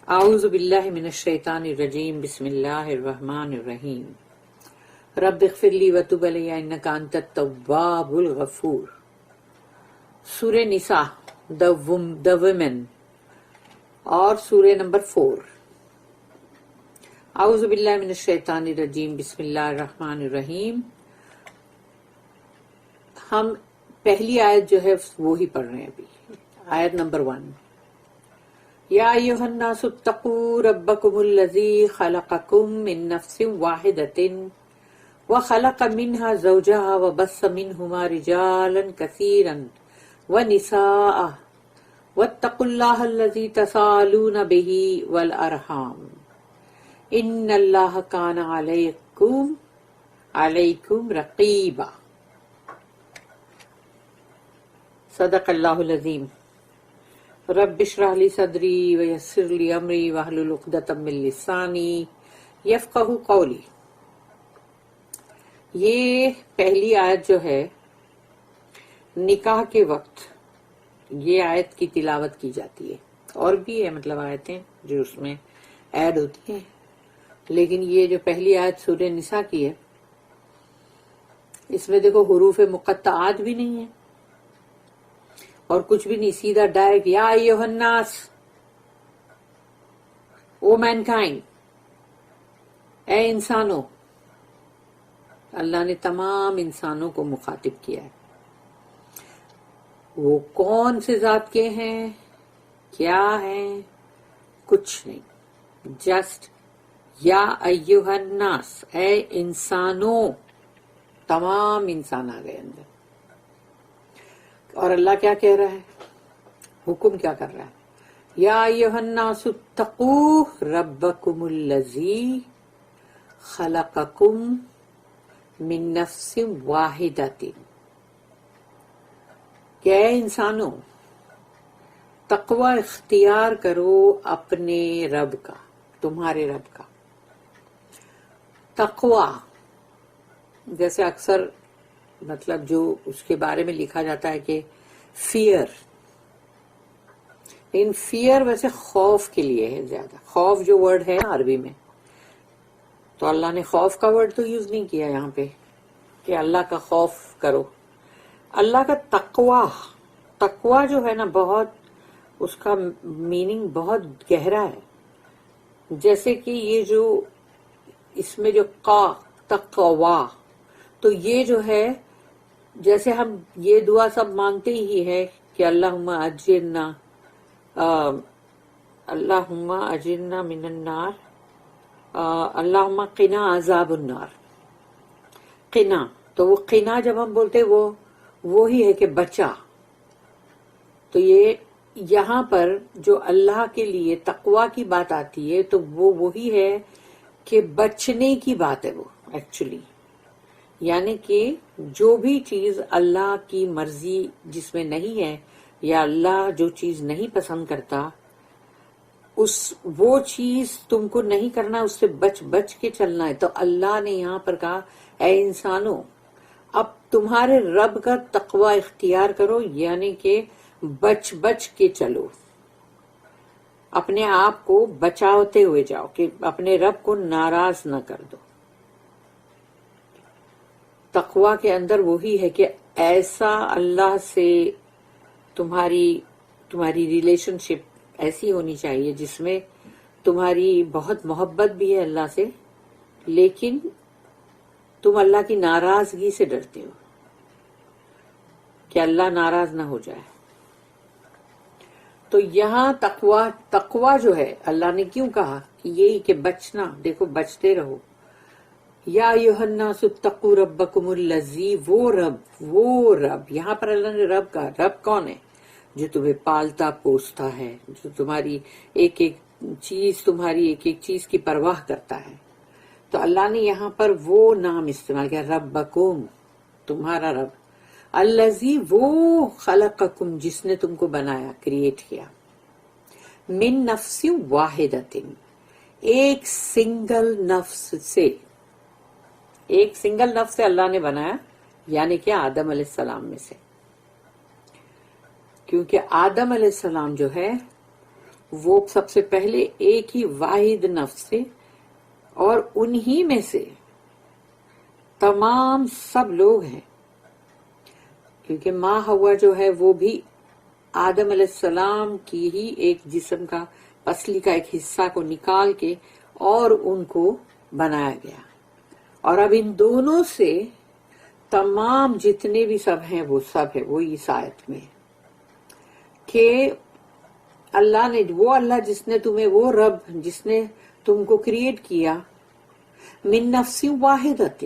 اعوذ باللہ من الشیطان الرجیم بسم اللہ الرحمن الرحیم رب اغفر لی وتب علی انک انت التواب الغفور. سورہ نساء the women اور سورہ نمبر 4. اعوذ باللہ من الشیطان الرجیم بسم اللہ الرحمن الرحیم. ہم پہلی آیت جو ہے وہی پڑھ رہے ہیں ابھی. آیت نمبر 1. یا ایھا الناس اتقوا ربکم الذی خلقکم من نفس واحدۃ وخلق منها زوجها وبث منهما رجالا كثيرا ونساء واتقوا الله الذي تساءلون به والارحام ان اللہ کان علیکم رقیبا. صدق اللہ العظیم. رب اشرح لی صدری ویسر لی امری واحلل عقدۃ من لسانی یفقہوا قولی. یہ پہلی آیت جو ہے نکاح کے وقت یہ آیت کی تلاوت کی جاتی ہے. اور بھی ہے مطلب آیتیں جو اس میں ایڈ ہوتی ہیں، لیکن یہ جو پہلی آیت سورہ نساء کی ہے اس میں دیکھو حروف مقطعات بھی نہیں ہیں اور کچھ بھی نہیں، سیدھا ڈائریکٹ یا ایھا الناس، او مین کائنڈ، اے انسانوں. اللہ نے تمام انسانوں کو مخاطب کیا ہے. وہ کون سے ذات کے ہیں، کیا ہیں، کچھ نہیں، جسٹ یا ایھا الناس، اے انسانوں. تمام انسان آ گئے اندر. اور اللہ کیا کہہ رہا ہے، حکم کیا کر رہا ہے؟ یا ایھا الناس اتقوا ربکم الذی خلقکم من نفس واحدۃ. کہ اے انسانوں تقوی اختیار کرو اپنے رب کا، تمہارے رب کا. تقوی جیسے اکثر مطلب جو اس کے بارے میں لکھا جاتا ہے کہ فیئر، لیکن فیئر ویسے خوف کے لیے ہے زیادہ. خوف جو ورڈ ہے عربی میں، تو اللہ نے خوف کا ورڈ تو یوز نہیں کیا یہاں پہ کہ اللہ کا خوف کرو. اللہ کا تقوی جو ہے نا، بہت اس کا میننگ بہت گہرا ہے. جیسے کہ یہ جو اس میں جو تقوی، تو یہ جو ہے جیسے ہم یہ دعا سب مانگتے ہی ہے کہ اللہم اجرنا من النار، اللہم قنا عذاب النار. قنا، تو وہ قنا جب ہم بولتے وہ وہی ہے کہ بچا. تو یہ یہاں پر جو اللہ کے لیے تقوی کی بات آتی ہے تو وہ وہی ہے کہ بچنے کی بات ہے. وہ ایکچولی یعنی کہ جو بھی چیز اللہ کی مرضی جس میں نہیں ہے یا اللہ جو چیز نہیں پسند کرتا، وہ چیز تم کو نہیں کرنا، اس سے بچ کے چلنا ہے. تو اللہ نے یہاں پر کہا اے انسانوں اب تمہارے رب کا تقوی اختیار کرو، یعنی کہ بچ کے چلو، اپنے آپ کو بچاتے ہوئے جاؤ کہ اپنے رب کو ناراض نہ کر دو. تقوی کے اندر وہی ہے کہ ایسا اللہ سے تمہاری ریلیشن شپ ایسی ہونی چاہیے جس میں تمہاری بہت محبت بھی ہے اللہ سے، لیکن تم اللہ کی ناراضگی سے ڈرتے ہو کہ اللہ ناراض نہ ہو جائے. تو یہاں تقوی جو ہے اللہ نے کیوں کہا کہ یہی کہ بچنا، دیکھو بچتے رہو. یا ایھا الناس اتقوا ربکم الذی، وہ رب یہاں پر اللہ نے رب کہا. رب کون ہے؟ جو تمہیں پالتا پوستا ہے، جو تمہاری ایک ایک چیز کی پرواہ کرتا ہے. تو اللہ نے یہاں پر وہ نام استعمال کیا، ربکم، تمہارا رب. الذی، وہ خلقکم، جس نے تم کو بنایا، کریٹ کیا. من نفس واحدۃ، ایک سنگل نفس سے. ایک سنگل نفس سے اللہ نے بنایا، یعنی کہ آدم علیہ السلام میں سے. کیونکہ آدم علیہ السلام جو ہے وہ سب سے پہلے ایک ہی واحد نفس سے اور انہی میں سے تمام سب لوگ ہیں، کیونکہ ماں ہوا جو ہے وہ بھی آدم علیہ السلام کی ہی ایک جسم کا پسلی کا ایک حصہ کو نکال کے اور ان کو بنایا گیا، اور اب ان دونوں سے تمام جتنے بھی سب ہیں وہ سب ہے، وہ اس آیت میں کہ اللہ نے، وہ اللہ جس نے تمہیں، وہ رب جس نے تم کو کریٹ کیا من نفس واحدۃ،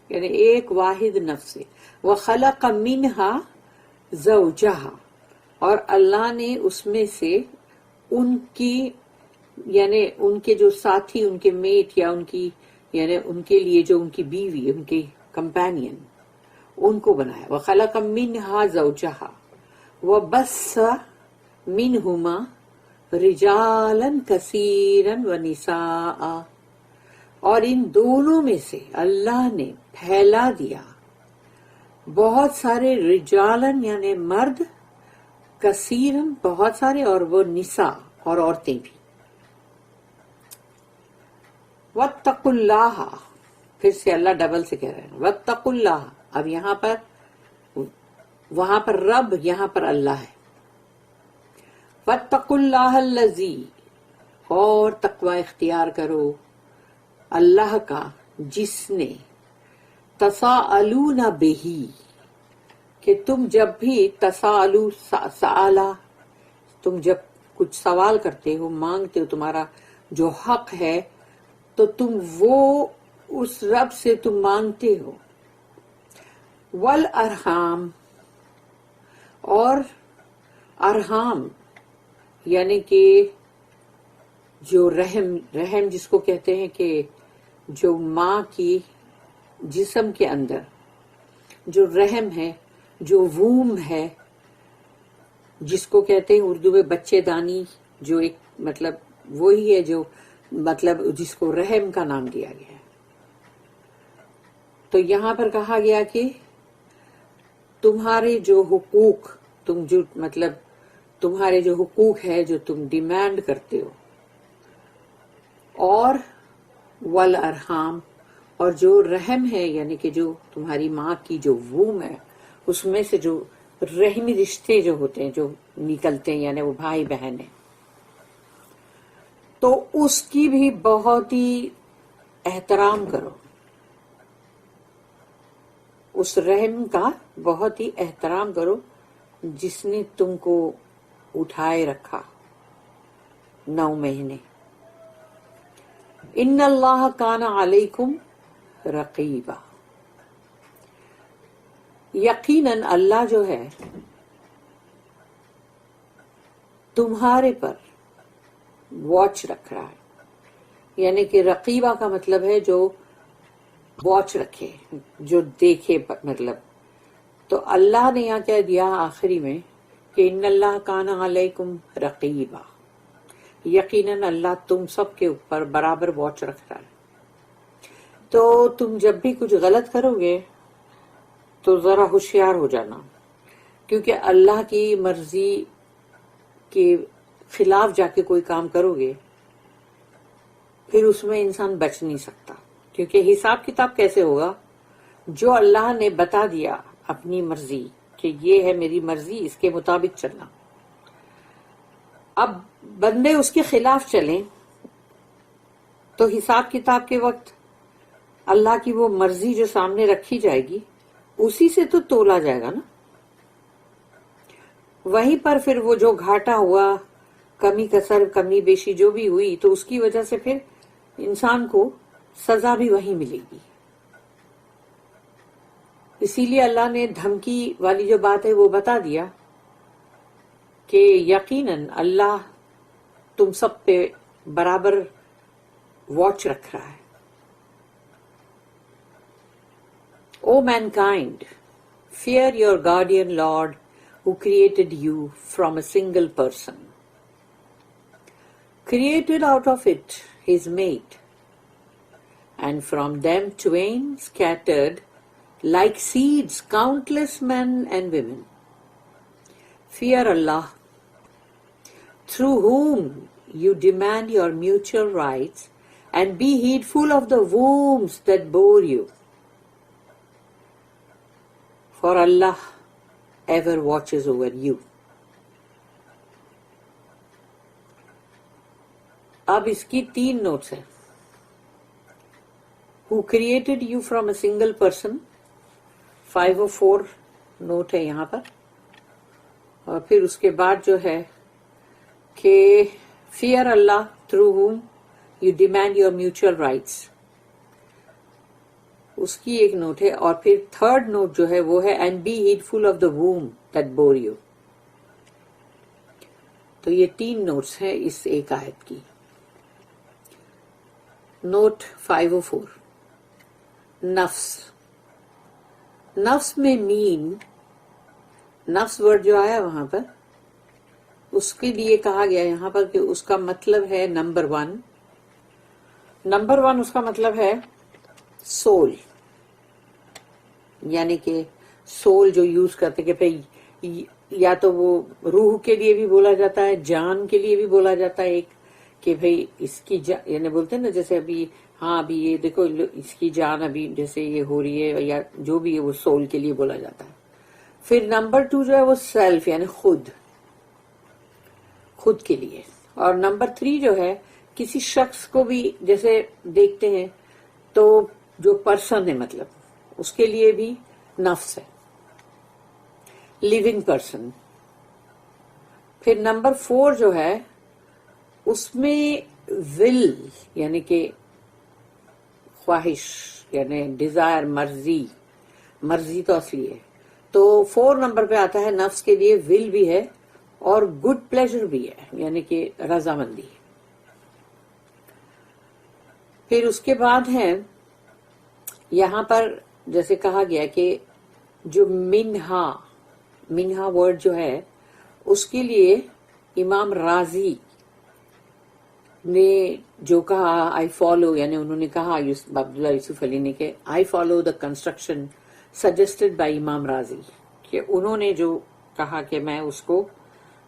یعنی ایک واحد نفس سے، وخلق منہا زوجہا، اور اللہ نے اس میں سے ان کی، یعنی ان کے جو ساتھی، ان کے میٹ، یا ان کی، یعنی ان کے لیے جو ان کی بیوی، ان کی کمپینین، ان کو بنایا۔ وخلق منہا زوجہا وبث منہما رجالا کثیرا ونساء، اور ان دونوں میں سے اللہ نے پھیلا دیا بہت سارے، رجالن یعنی مرد، کثیرن بہت سارے، اور وہ نساء اور عورتیں بھی۔ واتقوا اللہ، پھر سے اللہ ڈبل سے کہہ رہے ہیں واتقوا اللہ، اب یہاں پر، وہاں پر رب، یہاں پر اللہ ہے۔ واتقوا اللہ الذی، اور تقوی اختیار کرو اللہ کا جس نے، تساءلون بہ، کہ تم جب بھی تساءلو، سآلا، تم جب کچھ سوال کرتے ہو، مانگتے ہو، تمہارا جو حق ہے تو تم وہ اس رب سے تم مانگتے ہو۔ والارحام، اور ارحام یعنی کہ جو رحم جس کو کہتے ہیں کہ جو ماں کی جسم کے اندر جو رحم ہے، جو ووم ہے، جس کو کہتے ہیں اردو میں بچے دانی، جو ایک مطلب وہی ہے جو مطلب جس کو رحم کا نام دیا گیا ہے۔ تو یہاں پر کہا گیا کہ تمہارے جو حقوق، تم جو مطلب تمہارے جو حقوق ہے جو تم ڈیمانڈ کرتے ہو، اور والارحام، اور جو رحم ہے یعنی کہ جو تمہاری ماں کی جو ووم ہے، اس میں سے جو رحمی رشتے جو ہوتے ہیں جو نکلتے ہیں، یعنی وہ بھائی بہن ہیں، تو اس کی بھی بہت ہی احترام کرو، اس رحم کا بہت ہی احترام کرو جس نے تم کو اٹھائے رکھا 9 مہینے۔ ان اللہ کان علیکم رقیبا، یقیناً اللہ جو ہے تمہارے پر واچ رکھ رہا ہے، یعنی کہ رقیبہ کا مطلب ہے جو واچ رکھے، جو دیکھے، مطلب تو اللہ نے یہاں کہہ دیا آخری میں کہ ان اللہ کان علیکم رقیبا، یقیناً اللہ تم سب کے اوپر برابر واچ رکھ رہا ہے۔ تو تم جب بھی کچھ غلط کرو گے تو ذرا ہوشیار ہو جانا، کیونکہ اللہ کی مرضی کے خلاف جا کے کوئی کام کرو گے پھر اس میں انسان بچ نہیں سکتا، کیونکہ حساب کتاب کیسے ہوگا؟ جو اللہ نے بتا دیا اپنی مرضی کہ یہ ہے میری مرضی، اس کے مطابق چلنا، اب بندے اس کے خلاف چلیں تو حساب کتاب کے وقت اللہ کی وہ مرضی جو سامنے رکھی جائے گی اسی سے تو تولا جائے گا نا، وہیں پر پھر وہ جو گھاٹا ہوا، کمی کسر، کمی بیشی جو بھی ہوئی، تو اس کی وجہ سے پھر انسان کو سزا بھی وہیں ملے گی۔ اسی لیے اللہ نے دھمکی والی جو بات ہے وہ بتا دیا کہ یقیناً اللہ تم سب پہ برابر واچ رکھ رہا ہے۔ O mankind, fear your guardian Lord who created you from a single person, created out of it his mate, and from them twain scattered like seeds countless men and women. Fear Allah, through whom you demand your mutual rights and be heedful of the wombs that bore you. For Allah ever watches over you. अब इसकी 3 notes हैं. Who created you from a single person, 504 note है यहाँ पर. और फिर उसके बाद जो है कि fear Allah through whom you demand your mutual rights, उसकी एक नोट है. और फिर 3rd नोट जो है वो है and be heedful of the womb that bore you. तो ये 3 नोट्स हैं इस एक आयत की. नोट 504, नफ्स. नफ्स में मीन, नफ्स वर्ड जो आया वहां पर, उसके लिए कहा गया यहाँ पर कि उसका मतलब है नंबर 1. नंबर 1 उसका मतलब है सोल, यानी कि सोल जो यूज करते कि भाई या तो वो रूह के लिए भी बोला जाता है, जान के लिए भी बोला जाता है. एक कि भाई इसकी यानी बोलते हैं ना, जैसे अभी हाँ अभी ये देखो इसकी जान अभी जैसे ये हो रही है, या जो भी है वो सोल के लिए बोला जाता है. फिर नंबर 2 जो है वो सेल्फ, यानी खुद के लिए. और नंबर 3 जो है किसी शख्स को भी जैसे देखते हैं तो जो पर्सन है मतलब उसके लिए भी नफ्स है, लिविंग पर्सन. फिर नंबर 4 जो है उसमें विल, यानी कि ख्वाहिश, यानी डिजायर, मर्जी तो असली है. तो 4 नंबर पे आता है नफ्स के लिए विल भी है और गुड प्लेजर भी है, यानी कि रजामंदी. फिर उसके बाद है यहां पर जैसे कहा गया कि जो मिन्हा वर्ड जो है उसके लिए इमाम राजी ने जो कहा आई फॉलो, यानी उन्होंने कहा अब्दुल्ला यूसुफ अली ने कि I follow the construction suggested by इमाम राजी, कि उन्होंने जो कहा कि मैं उसको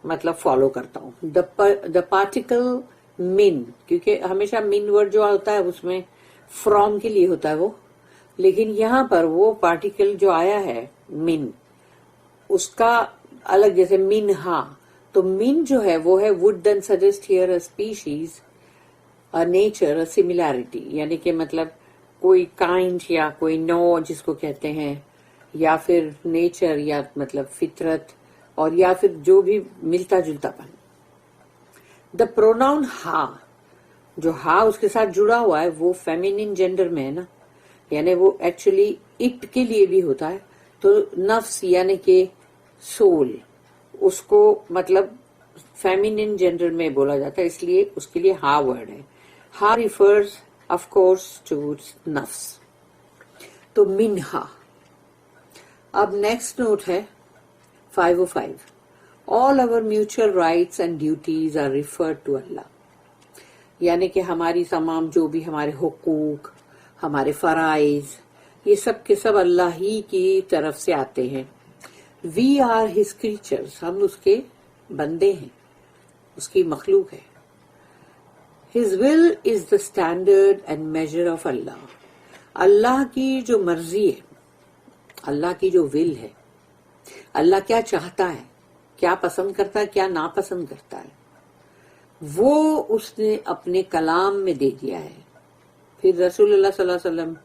मतलब फॉलो करता हूँ. द पार्टिकल मिन, क्योंकि हमेशा मिन वर्ड जो होता है उसमें फ्रॉम के लिए होता है वो, लेकिन यहाँ पर वो पार्टिकल जो आया है मिन उसका अलग, जैसे मिन्हा, तो मिन जो है वो है would then suggest here a species, a nature, a similarity, यानी कि मतलब कोई काइंड या कोई नो जिसको कहते हैं, या फिर नेचर या मतलब फितरत, और या फिर जो भी मिलता जुलतापन. द प्रोनाउन हा, जो हा उसके साथ जुड़ा हुआ है वो फेमिनिन जेंडर में है ना, यानी वो एक्चुअली इट के लिए भी होता है. तो नफ्स यानी कि सोल, उसको मतलब फेमिनिन जेंडर में बोला जाता है, इसलिए उसके लिए हा वर्ड है. हा रिफर्स ऑफ कोर्स टू नफ्स. तो मिन्हा. अब नेक्स्ट नोट है 505, all our mutual rights and duties are referred to अल्लाह, यानी कि हमारी तमाम जो भी हमारे हुकूक, हमारे फराइज, ये सब के सब अल्लाह ही की तरफ से आते हैं. वी आर हिज क्रीचर्स, हम उसके बंदे हैं, उसकी मखलूक है. His will is the standard and measure of अल्लाह, अल्लाह की जो मर्जी है, अल्लाह की जो विल है, अल्लाह क्या चाहता है, क्या पसंद करता है, क्या नापसंद करता है, वो उसने अपने कलाम में दे दिया है. फिर रसूलुल्लाह सल्लल्लाहु अलैहि वसल्लम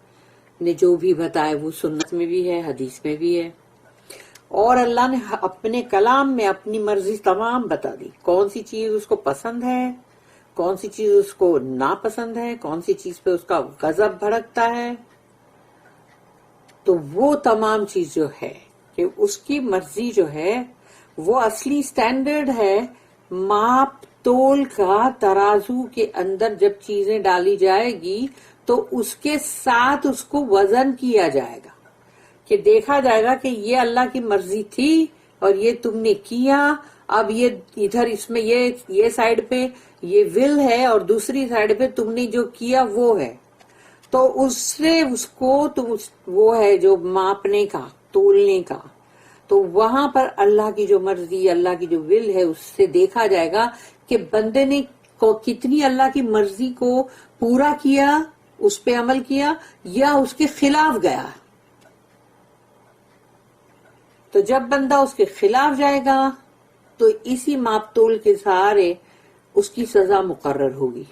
ने जो भी बताया वो सुन्नत में भी है, हदीस में भी है. और अल्लाह ने अपने कलाम में अपनी मर्जी तमाम बता दी, कौन सी चीज उसको पसंद है, कौन सी चीज उसको नापसंद है, कौन सी चीज पे उसका गजब भड़कता है. तो वो तमाम चीज जो है कि उसकी मर्जी जो है वो असली स्टैंडर्ड है. माप तोल का तराजू के अंदर जब चीजें डाली जाएगी तो उसके साथ उसको वजन किया जाएगा, कि देखा जाएगा कि ये अल्लाह की मर्जी थी और ये तुमने किया. अब ये इधर इसमें ये साइड पे ये विल है और दूसरी साइड पे तुमने जो किया वो है. तो उससे उसको तो वो है जो मापने का, तोलने का. तो वहां पर अल्लाह की जो मर्जी, अल्लाह की जो विल है, उससे देखा जाएगा कि बंदे ने को कितनी अल्लाह की मर्जी को पूरा किया, उस पे अमल किया, या उसके खिलाफ गया। तो जब बंदा उसके खिलाफ जाएगा तो इसी मापतोल के सहारे उसकी सजा मुकर्रर होगी,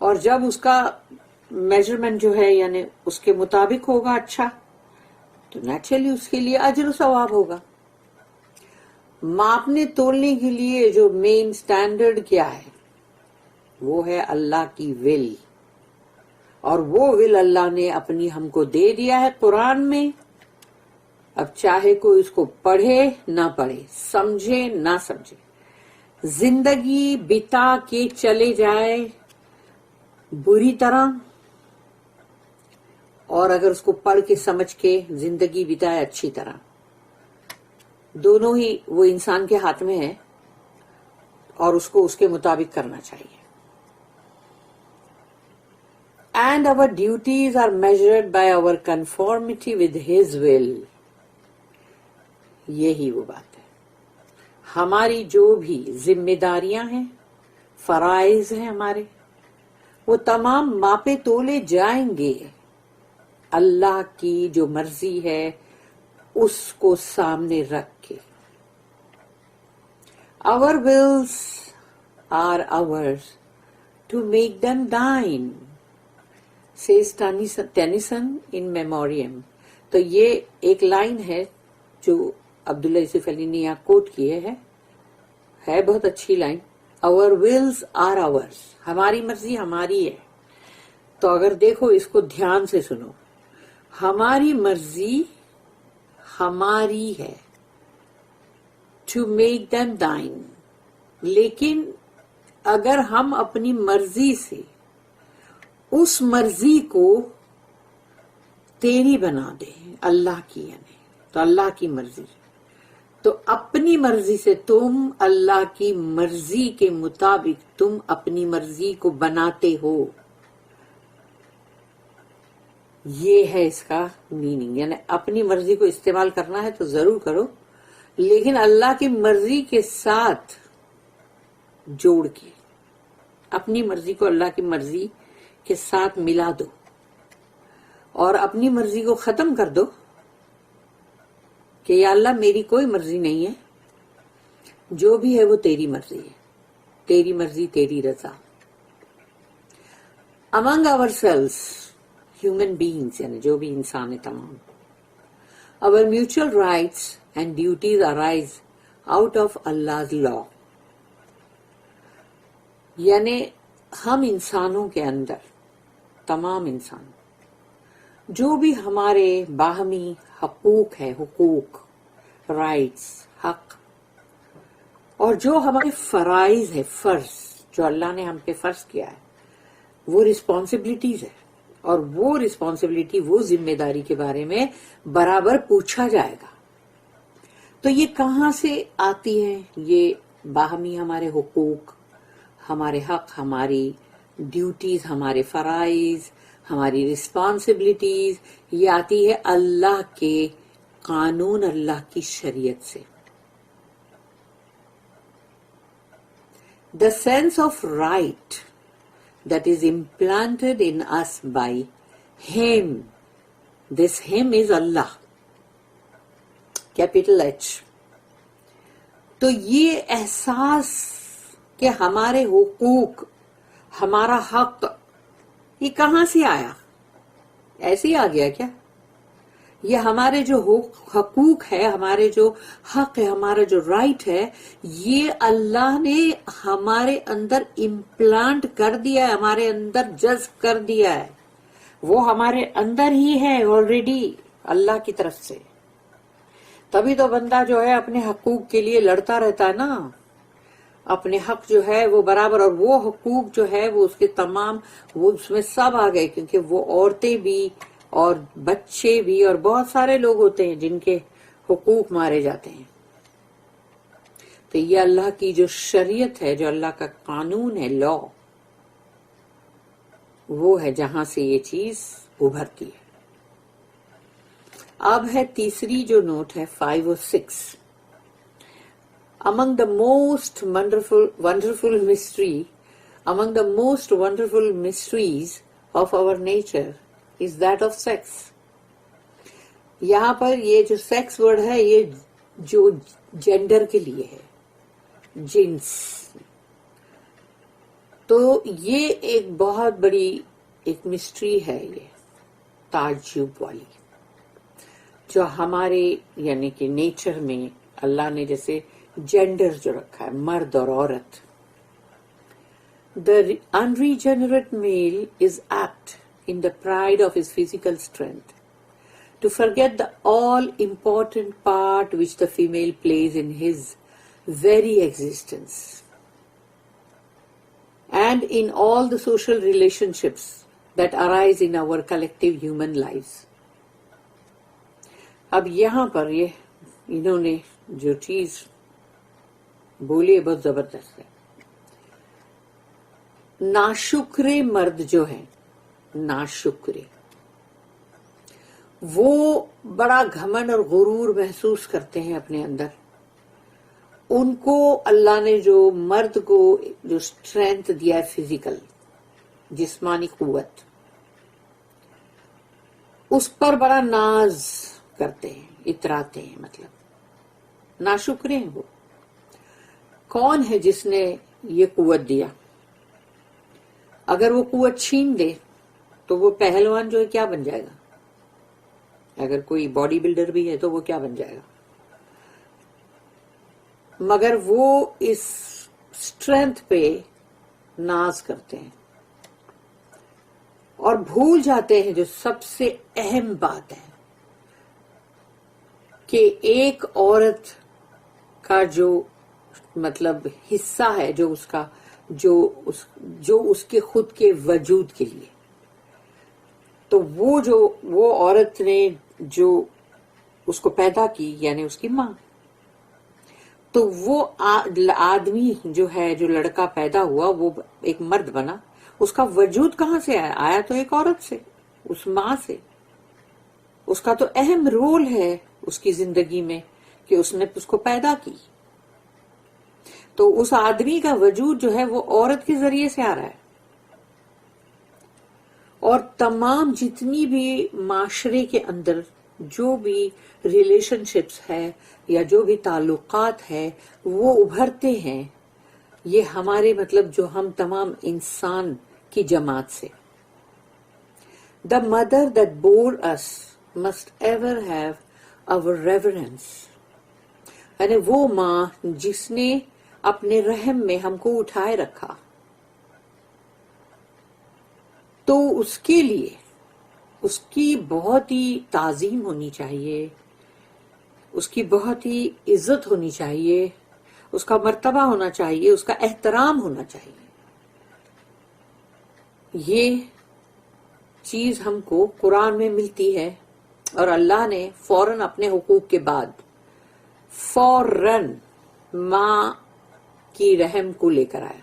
और जब उसका मेजरमेंट जो है यानी उसके मुताबिक होगा अच्छा, तो नेचुरली उसके लिए अजर और सवाब होगा। मापने तोलने के लिए जो मेन स्टैंडर्ड क्या है, वो है अल्लाह की विल, और वो विल अल्लाह ने अपनी हमको दे दिया है कुरान में। अब चाहे कोई इसको पढ़े ना पढ़े, समझे ना समझे, जिंदगी बिता के चले जाए बुरी तरह, और अगर उसको पढ़ के समझ के जिंदगी बिताए अच्छी तरह, दोनों ही वो इंसान के हाथ में है, और उसको उसके मुताबिक करना चाहिए। And our duties are measured by our conformity with His will. यही वो बात है। हमारी जो भी जिम्मेदारियां हैं, फराइज हैं हमारे, वो तमाम मापे तोले जाएंगे अल्लाह की जो मर्जी है उसको सामने रख के। Our wills are ours to make them thine, says Tennyson in Memoriam. तो ये एक लाइन है जो अब्दुल्ला यूसुफ अली ने यहाँ कोट किए है बहुत अच्छी line. Our wills are ours, हमारी मर्जी हमारी है। तो अगर देखो इसको ध्यान से सुनो, हमारी मर्जी हमारी है, to make them thine, लेकिन अगर हम अपनी मर्जी से उस मर्जी को तेरी बना दे, अल्लाह की यानी, तो अल्लाह की मर्जी, तो अपनी मर्जी से तुम अल्लाह की मर्जी के मुताबिक तुम अपनी मर्जी को बनाते हो। ये है इसका मीनिंग, यानी अपनी मर्जी को इस्तेमाल करना है तो जरूर करो, लेकिन अल्लाह की मर्जी के साथ जोड़ के अपनी मर्जी को अल्लाह की मर्जी के साथ मिला दो, और अपनी मर्जी को खत्म कर दो कि या अल्लाह मेरी कोई मर्जी नहीं है, जो भी है वो तेरी मर्जी है, तेरी मर्जी तेरी रजा। अमंग आवरसेल्व्स ह्यूमन बीइंग्स, यानी जो भी इंसान है तमाम, our mutual rights and duties arise out of अल्लाह's लॉ, यानी हम इंसानों के अंदर तमाम इंसान जो भी हमारे बाहमी हकूक है, हुकूक, राइट्स, हक, और जो हमारे फराइज है, फर्ज जो अल्लाह ने हम पे फर्ज किया है, वो रिस्पॉन्सिबिलिटीज है, और वो रिस्पॉन्सिबिलिटी, वो जिम्मेदारी के बारे में बराबर पूछा जाएगा। तो ये कहाँ से आती है? ये बाहमी हमारे हुकूक, हमारे हक, हमारी ड्यूटीज, हमारे फराइज, हमारी रिस्पॉन्सिबिलिटीज, ये आती है अल्लाह के कानून, अल्लाह की शरीयत से। The sense of right that is implanted in us by Him. This Him is Allah, capital H. तो ये एहसास कि हमारे हुकूक, हमारा हक, ये कहाँ से आया? ऐसे ही आ गया क्या? ये हमारे जो हकूक है, हमारे जो हक है, हमारा जो राइट है, ये अल्लाह ने हमारे अंदर इम्प्लांट कर दिया है, हमारे अंदर जज्ब कर दिया है, वो हमारे अंदर ही है ऑलरेडी अल्लाह की तरफ से। तभी तो बंदा जो है अपने हकूक के लिए लड़ता रहता है ना, अपने हक जो है वो बराबर, और वो हकूक जो है वो उसके तमाम, वो उसमें सब आ गए, क्योंकि वो औरतें भी और बच्चे भी और बहुत सारे लोग होते हैं जिनके हुकूक मारे जाते हैं। तो ये अल्लाह की जो शरीयत है, जो अल्लाह का कानून है, लॉ, वो है जहां से ये चीज उभरती है। अब है तीसरी जो नोट है 5 और 6। among the most wonderful mysteries of our nature is that of sex. यहाँ पर ये जो सेक्स वर्ड है ये जो जेंडर के लिए है, जिन्स, तो ये एक बहुत बड़ी एक मिस्ट्री है, ये ताज्जुब वाली, जो हमारे यानी कि नेचर में अल्लाह ने जैसे जेंडर जो रखा है, मर्द और औरत. The unregenerate male is apt, in the pride of his physical strength, to forget the all-important part which the female plays in his very existence, and in all the social relationships that arise in our collective human lives. अब यहाँ पर ये इन्होंने जो चीज बोली है बहुत जबरदस्त है. नाशुक्रे मर्द जो है, नाशुक्रे, वो बड़ा घमंड और गुरूर महसूस करते हैं अपने अंदर. उनको अल्लाह ने जो मर्द को जो स्ट्रेंथ दिया है, फिजिकल जिस्मानी कुव्वत, उस पर बड़ा नाज करते हैं, इतराते हैं. मतलब नाशुक्रे हैं वो. कौन है जिसने ये कुव्वत दिया? अगर वो कुव्वत छीन दे तो वो पहलवान जो है क्या बन जाएगा? अगर कोई बॉडी बिल्डर भी है तो वो क्या बन जाएगा? मगर वो इस स्ट्रेंथ पे नाज करते हैं और भूल जाते हैं जो सबसे अहम बात है कि एक औरत का जो मतलब हिस्सा है, जो उसका जो उसके खुद के वजूद के लिए, तो वो औरत ने जो उसको पैदा की यानी उसकी माँ, तो वो आदमी जो है, जो लड़का पैदा हुआ वो एक मर्द बना, उसका वजूद कहाँ से आया? आया तो एक औरत से, उस माँ से. उसका तो अहम रोल है उसकी जिंदगी में कि उसने उसको पैदा की. तो उस आदमी का वजूद जो है वो औरत के जरिए से आ रहा है. और तमाम जितनी भी माशरे के अंदर जो भी रिलेशनशिप्स है या जो भी ताल्लुकात है वो उभरते हैं, ये हमारे मतलब जो हम तमाम इंसान की जमात से. The mother that bore us must ever have our reverence, यानी वो माँ जिसने अपने रहम में हमको उठाए रखा, तो उसके लिए उसकी बहुत ही ताजीम होनी चाहिए, उसकी बहुत ही इज्जत होनी चाहिए, उसका मर्तबा होना चाहिए, उसका एहतराम होना चाहिए. ये चीज हमको कुरान में मिलती है और अल्लाह ने फौरन अपने हुकूक के बाद फौरन माँ की रहम को लेकर आया.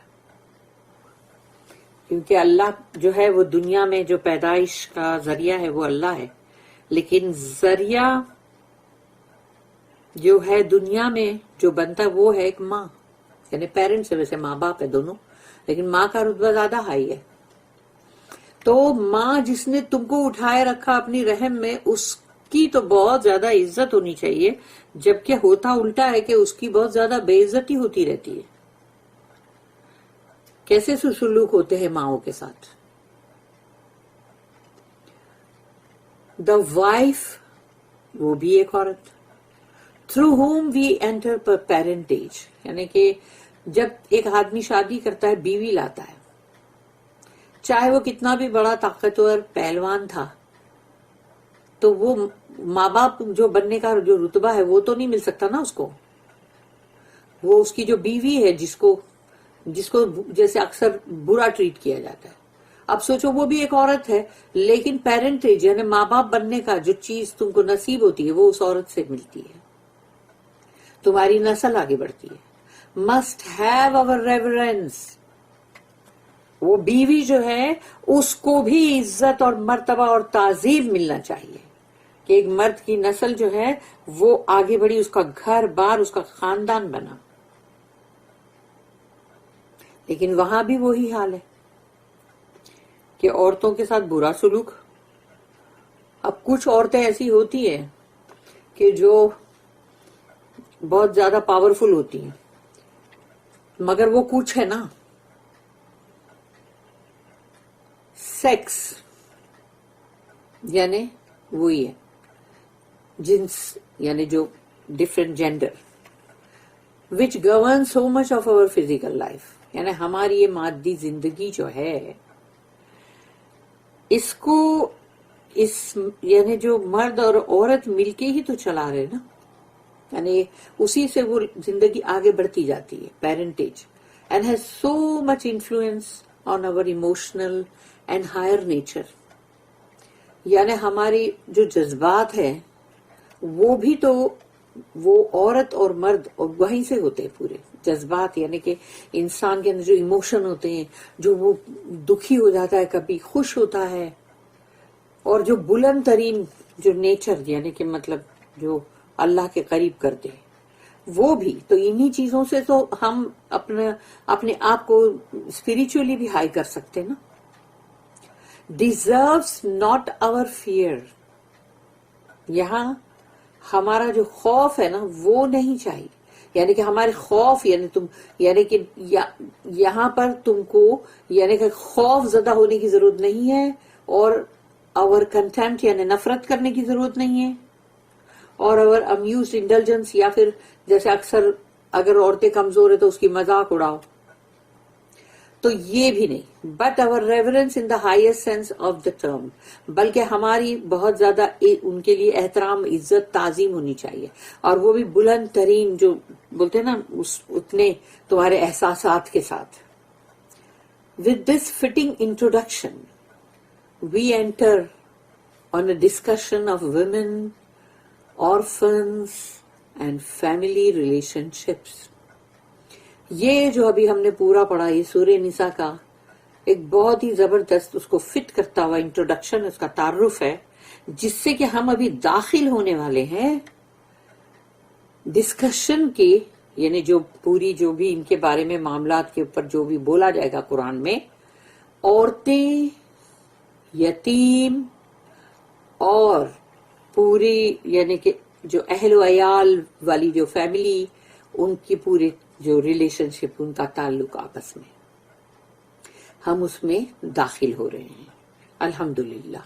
क्योंकि अल्लाह जो है वो दुनिया में जो पैदाइश का जरिया है वो अल्लाह है, लेकिन जरिया जो है दुनिया में जो बनता है वो है एक माँ, यानी पेरेंट्स है. वैसे माँ बाप है दोनों, लेकिन माँ का रुतबा ज्यादा हाई है. तो माँ जिसने तुमको उठाए रखा अपनी रहम में, उसकी तो बहुत ज्यादा इज्जत होनी चाहिए, जबकि होता उल्टा है कि उसकी बहुत ज्यादा बेइज्जती होती रहती है. कैसे सुसुलूक होते हैं माओं के साथ. द वाइफ, वो भी एक औरत, through whom we enter parentage, यानी कि जब एक आदमी शादी करता है, बीवी लाता है, चाहे वो कितना भी बड़ा ताकतवर पहलवान था, तो वो माँ बाप जो बनने का जो रुतबा है वो तो नहीं मिल सकता ना उसको. वो उसकी जो बीवी है जिसको जैसे अक्सर बुरा ट्रीट किया जाता है. अब सोचो वो भी एक औरत है, लेकिन पेरेंटेज यानी माँ बाप बनने का जो चीज तुमको नसीब होती है वो उस औरत से मिलती है, तुम्हारी नस्ल आगे बढ़ती है. Must have our reverence. वो बीवी जो है उसको भी इज्जत और मर्तबा और ताजीब मिलना चाहिए कि एक मर्द की नस्ल जो है वो आगे बढ़ी, उसका घर बार, उसका खानदान बना. لیکن وہاں بھی وہی حال ہے کہ عورتوں کے ساتھ برا سلوک. اب کچھ عورتیں ایسی ہوتی ہیں کہ جو بہت زیادہ پاورفل ہوتی ہیں، مگر وہ کچھ ہے نا، سیکس یعنی وہی ہے جنس، یعنی جو different gender which govern so much of over physical life. یعنی ہماری یہ مادی زندگی جو ہے اس کو یعنی جو مرد اور عورت مل کے ہی تو چلا رہے نا. یعنی اسی سے وہ زندگی آگے بڑھتی جاتی ہے. Parentage and has so much influence on over emotional and higher nature. یعنی ہماری جو جذبات ہیں وہ بھی تو وہ عورت اور مرد اور وہیں سے ہوتے ہیں. پورے جذبات یعنی کہ انسان کے اندر جو ایموشن ہوتے ہیں، جو وہ دکھی ہو جاتا ہے، کبھی خوش ہوتا ہے، اور جو بلند ترین جو نیچر یعنی کہ مطلب جو اللہ کے قریب کرتے ہیں، وہ بھی تو انہی چیزوں سے تو ہم اپنے آپ کو اسپریچولی بھی ہائی کر سکتے نا. deserves not our fear. یہاں ہمارا جو خوف ہے نا وہ نہیں چاہیے. یعنی کہ ہمارے خوف یعنی کہ یہاں پر تم کو یعنی کہ خوف زدہ ہونے کی ضرورت نہیں ہے، اور our contempt یعنی نفرت کرنے کی ضرورت نہیں ہے، اور our amused indulgence یا پھر جیسے اکثر اگر عورتیں کمزور ہے تو اس کی مذاق اڑاؤ، تو یہ بھی نہیں. But our reverence in the highest sense of the term. بلکہ ہماری بہت زیادہ ان کے لیے احترام، عزت، تعظیم ہونی چاہیے، اور وہ بھی بلند ترین جو بولتے ہیں نا اتنے تمہارے احساسات کے ساتھ. With this fitting introduction we enter on a discussion of women, orphans and family relationships. یہ جو ابھی ہم نے پورا پڑھا یہ سورہ نساء کا ایک بہت ہی زبردست اس کو فٹ کرتا ہوا انٹروڈکشن، اس کا تعارف ہے، جس سے کہ ہم ابھی داخل ہونے والے ہیں ڈسکشن کے. یعنی جو پوری جو بھی ان کے بارے میں معاملات کے اوپر جو بھی بولا جائے گا قرآن میں، عورتیں، یتیم اور پوری یعنی کہ جو اہل و عیال والی جو فیملی، ان کی پورے جو ریلیشن شپ، ان کا تعلق آپس میں، ہم اس میں داخل ہو رہے ہیں. الحمدللہ.